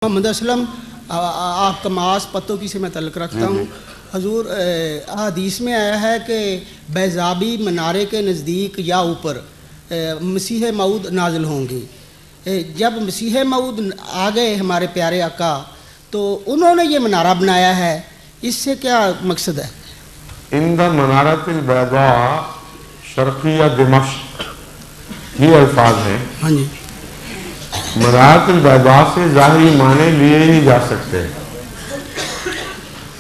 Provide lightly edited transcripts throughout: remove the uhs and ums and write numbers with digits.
محمد اسلم آپ کا معاذ پتوں کی سے میں تعلق رکھتا ہوں. حضور حدیث میں آیا ہے کہ بیضابی منارے کے نزدیک یا اوپر مسیح موعود نازل ہوں گی. جب مسیح موعود آ گئے ہمارے پیارے آقا تو انہوں نے یہ منارہ بنایا ہے، اس سے کیا مقصد ہے؟ ان دا منارۃ البیضاء شرقیہ دمشق یہ الفاظ ہیں. ہاں جی. منارۃ البیضاء سے ظاہری معنی لیے ہی نہیں جا سکتے.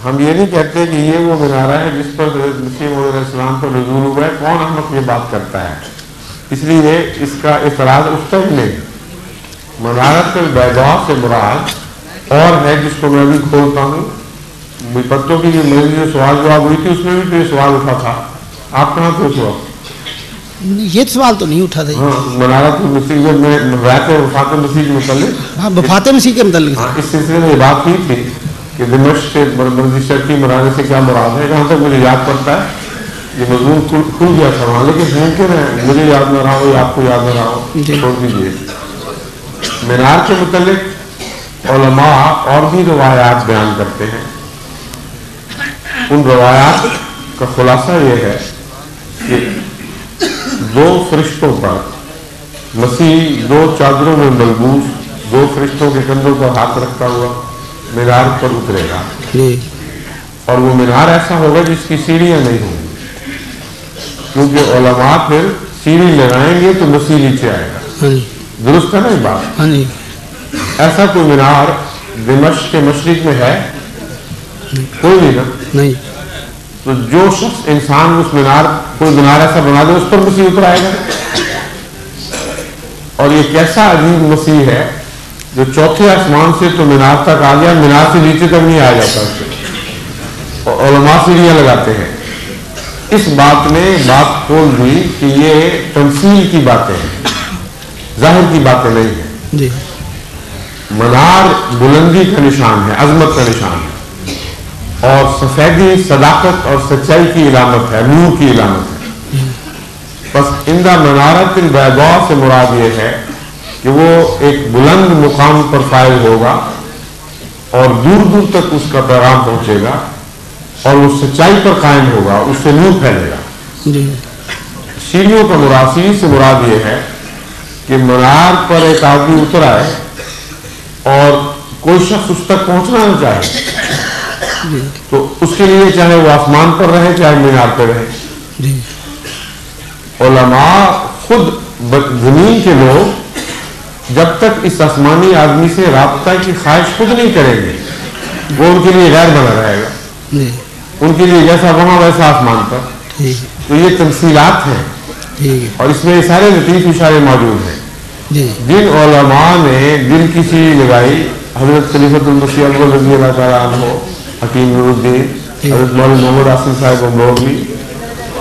ہم یہ نہیں کہتے کہ یہ وہ منارہ ہے جس پر حضرت مسیح موعود علیہ السلام پر نزول ہوا ہے. کون احمق یہ بات کرتا ہے؟ اس لیے اس کا اعتراض اٹھتا ہی نہیں. منارۃ البیضاء سے مراد اور ہے جس کو میں بھی کھولتا ہوں. پتوں کی جو سوال جواب ہوئی تھی اس میں بھی تو یہ سوال اٹھا تھا. آپ کہاں پہ ہوا؟ یہ سوال تو نہیں اٹھا تھا. منارۃ المسیح میں وفات مسیح کے متعلق، وفات مسیح کے متعلق اس سلسلے میں یہ بات ہوئی تھی کہ دمشق سے مرکزی شرقی منارے سے کیا مراد ہے. جہاں تک مجھے یاد پڑتا ہے یہ مضمون کھل گیا تھا وہاں، لیکن ممکن ہے مجھے یاد نہ رہا ہو یا آپ کو یاد نہ رہا ہو، چھوڑ دیجیے. مینار کے متعلق علماء اور بھی روایات بیان کرتے ہیں. ان روایات کا خلاصہ یہ ہے کہ دو فرشتوں پر مسیح دو چادروں میں ملبوس دو فرشتوں کے کندھوں پر ہاتھ رکھتا ہوا مینار پر اترے گا، اور وہ مینار ایسا ہوگا جس کی سیڑھیاں نہیں ہوں گی، کیونکہ علماء پھر سیڑھی لگائیں گے تو مسیح نیچے آئے گا. درست ہے نا یہ بات؟ ایسا کوئی مینار دمشق کے مشرق میں ہے؟ کوئی نہیں نا. نہیں. تو جو شخص انسان اس مینار کوئی مینار ایسا بنا دے اس پر مسیح اتر آئے گا. اور یہ کیسا عجیب مسیح ہے جو چوتھے آسمان سے تو مینار تک آ گیا، مینار سے نیچے تک نہیں آ جاتا اس سے، اور علماء سیڑھیاں لگاتے ہیں. اس بات نے بات کھول دی کہ یہ تمثیل کی باتیں ہیں، ظاہر کی باتیں نہیں ہیں. منار بلندی کا نشان ہے، عظمت کا نشان ہے، اور سفیدی صداقت اور سچائی کی علامت ہے، نور کی علامت ہے. بس اندہ منارۃ البیضاء سے مراد یہ ہے کہ وہ ایک بلند مقام پر فائز ہوگا اور دور دور تک اس کا پیغام پہنچے گا اور وہ سچائی پر قائم ہوگا، اس سے نور پھیلے گا. سیڑھیوں کا مراد سے مراد یہ ہے کہ منار پر ایک آدمی اتر آئے اور کوئی شخص اس تک پہنچنا نہ چاہے تو اس کے لیے چاہے وہ آسمان پر رہے چاہے مینار پر رہے. علماء خود زمین کے لوگ جب تک اس آسمانی آدمی سے رابطہ کی خواہش خود نہیں کریں گے وہ ان کے لیے غیر بنا رہے گا. ان کے لیے جیسا وہاں ویسا آسمان پر. تو یہ تمثیلات ہیں اور اس میں سارے لطیف اشارے موجود ہیں. جن علماء نے دل کی سیڑھی لگائی، حضرت خلیفۃ المسیح اول رضی اللہ تعالیٰ عنہ، حکیم نور الدین، حضرت مولوی محمد آصف صاحب امروہوی،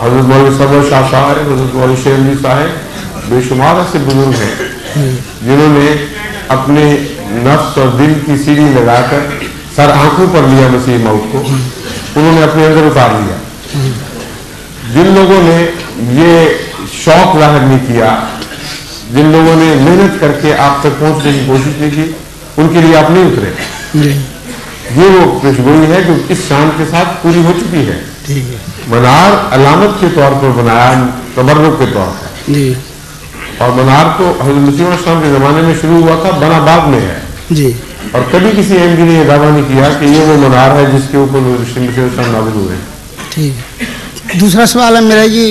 حضرت مولوی صبر شاہ صاحب، حضرت مولوی شیر علی صاحب، بے شمار ایسے بزرگ ہیں جنہوں نے اپنے نفس اور دل کی سیڑھی لگا کر سر آنکھوں پر لیا مسیح موعود کو، انہوں نے اپنے اندر اتار لیا. جن لوگوں نے یہ شوق ظاہر نہیں کیا، جن لوگوں نے محنت کر کے آپ تک پہنچنے کی کوشش نہیں کی، ان کے لیے آپ نہیں اترے. یہ وہ پیشگوئی ہے جو اس شان کے ساتھ پوری ہو چکی ہے. منار علامت کے طور پر بنایا، تبرک کے طور پر. اور منار تو حضرت مسیح علیہ السلام کے زمانے میں شروع ہوا تھا، بنا بعد میں ہے. اور کبھی کسی احمدی نے یہ دعویٰ نہیں کیا کہ یہ وہ منار ہے جس کے اوپر مسیح علیہ السلام نازل ہوئے. دوسرا سوال ہے میرا جی،